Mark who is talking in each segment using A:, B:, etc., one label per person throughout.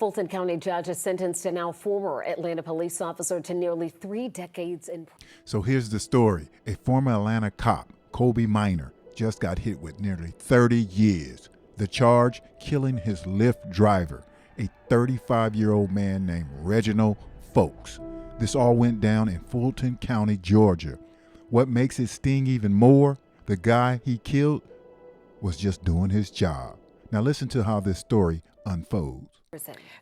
A: Fulton County judge has sentenced a now former Atlanta police officer to nearly 3 decades in prison.
B: So here's the story. A former Atlanta cop, Kobe Minor, just got hit with nearly 30 years. The charge, killing his Lyft driver, a 35-year-old man named Reginald Folks. This all went down in Fulton County, Georgia. What makes it sting even more, the guy he killed was just doing his job. Now listen to how this story unfolds.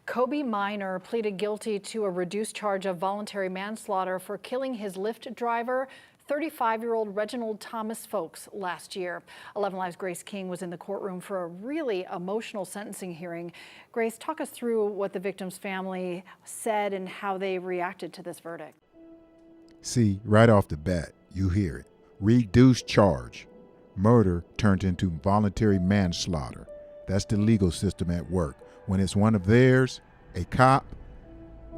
C: Kobe Minor pleaded guilty to a reduced charge of voluntary manslaughter for killing his Lyft driver, 35-year-old Reginald Thomas Folks, last year. 11 Live's Grace King was in the courtroom for a really emotional sentencing hearing. Grace, talk us through what the victim's family said and how they reacted to this verdict.
B: See, right off the bat, you hear it. Reduced charge. Murder turned into voluntary manslaughter. That's the legal system at work. When it's one of theirs, a cop,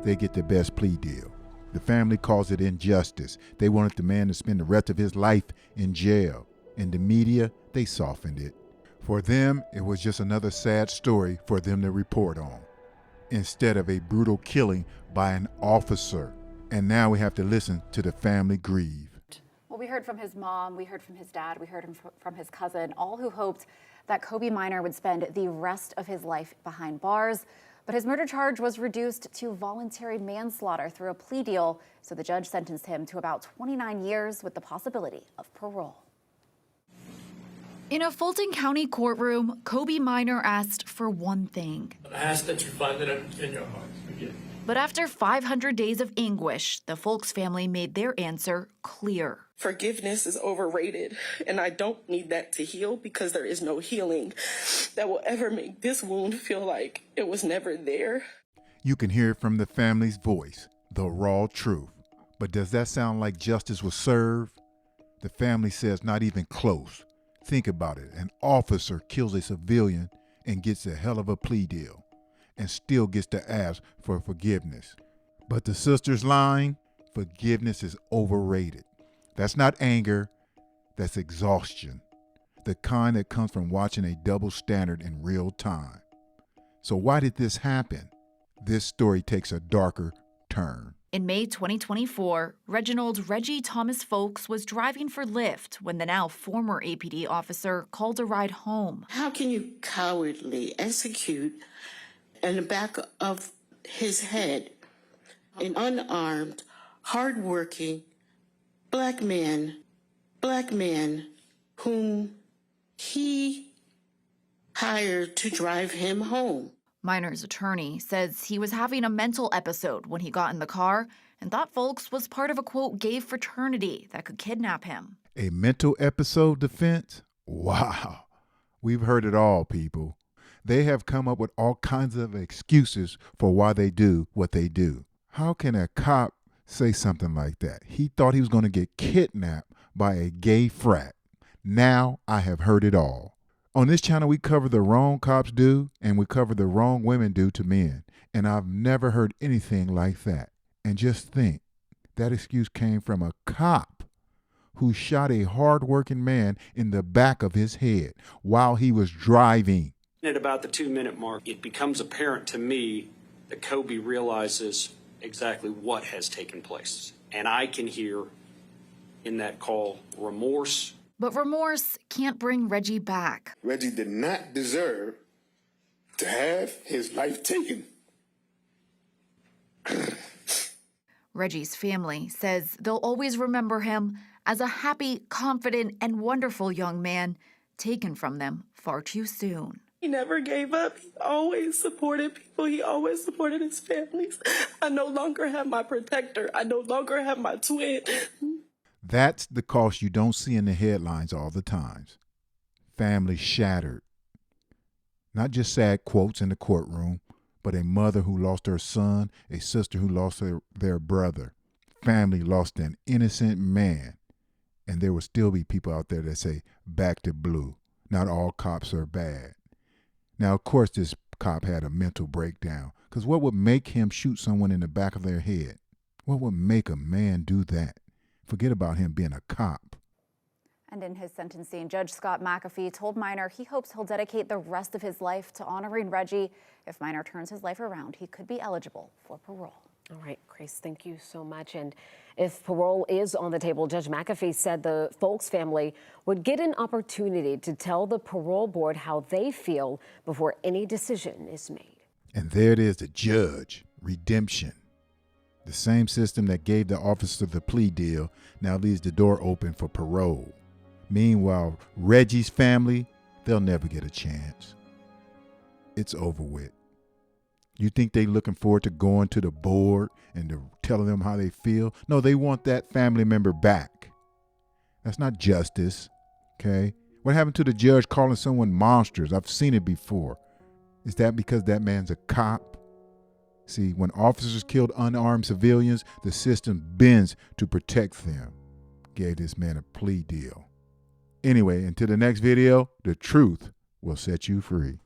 B: they get the best plea deal. The family calls it injustice. They wanted the man to spend the rest of his life in jail. In the media, they softened it. For them, it was just another sad story for them to report on, instead of a brutal killing by an officer. And now we have to listen to the family grieve.
D: Well, we heard from his mom, we heard from his dad, we heard from his cousin, all who hoped that Kobe Minor would spend the rest of his life behind bars. But his murder charge was reduced to voluntary manslaughter through a plea deal, so the judge sentenced him to about 29 years with the possibility of parole.
E: In a Fulton County courtroom, Kobe Minor asked for one thing.
F: I ask that you find it in your heart. Forgive.
E: But after 500 days of anguish, the Folks family made their answer clear.
G: Forgiveness is overrated, and I don't need that to heal because there is no healing that will ever make this wound feel like it was never there.
B: You can hear it from the family's voice, the raw truth. But does that sound like justice was served? The family says not even close. Think about it. An officer kills a civilian and gets a hell of a plea deal and still gets to ask for forgiveness. But the sister's line, forgiveness is overrated. That's not anger, that's exhaustion. The kind that comes from watching a double standard in real time. So why did this happen? This story takes a darker turn.
E: In May 2024, Reggie Thomas Folks was driving for Lyft when the now former APD officer called a ride home.
G: How can you cowardly execute in the back of his head an unarmed, hardworking black man whom he hired to drive him home?
E: Minor's attorney says he was having a mental episode when he got in the car and thought Folks was part of a, quote, gay fraternity that could kidnap him.
B: A mental episode defense? Wow. We've heard it all, people. They have come up with all kinds of excuses for why they do what they do. How can a cop say something like that? He thought he was going to get kidnapped by a gay frat. Now I have heard it all. On this channel, we cover the wrong cops do and we cover the wrong women do to men. And I've never heard anything like that. And just think, that excuse came from a cop who shot a hardworking man in the back of his head while he was driving.
H: At about the 2-minute mark, it becomes apparent to me that Kobe realizes exactly what has taken place. And I can hear in that call remorse.
E: But remorse can't bring Reggie back.
I: Reggie did not deserve to have his life taken.
E: Reggie's family says they'll always remember him as a happy, confident, and wonderful young man taken from them far too soon.
G: He never gave up. He always supported people. He always supported his families. I no longer have my protector. I no longer have my twin.
B: That's the cost you don't see in the headlines all the times. Family shattered. Not just sad quotes in the courtroom, but a mother who lost her son, a sister who lost their brother. Family lost an innocent man. And there will still be people out there that say, back to blue. Not all cops are bad. Now, of course, this cop had a mental breakdown. Because what would make him shoot someone in the back of their head? What would make a man do that? Forget about him being a cop.
D: And in his sentencing, Judge Scott McAfee told Minor he hopes he'll dedicate the rest of his life to honoring Reggie. If Minor turns his life around, he could be eligible for parole.
A: All right, Grace, thank you so much. And if parole is on the table, Judge McAfee said the Folks family would get an opportunity to tell the parole board how they feel before any decision is made.
B: And there it is, the judge, redemption. The same system that gave the officer the plea deal now leaves the door open for parole. Meanwhile, Reggie's family, they'll never get a chance. It's over with. You think they looking forward to going to the board and to telling them how they feel? No, they want that family member back. That's not justice, okay? What happened to the judge calling someone monsters? I've seen it before. Is that because that man's a cop? See, when officers killed unarmed civilians, the system bends to protect them. Gave this man a plea deal. Anyway, until the next video, the truth will set you free.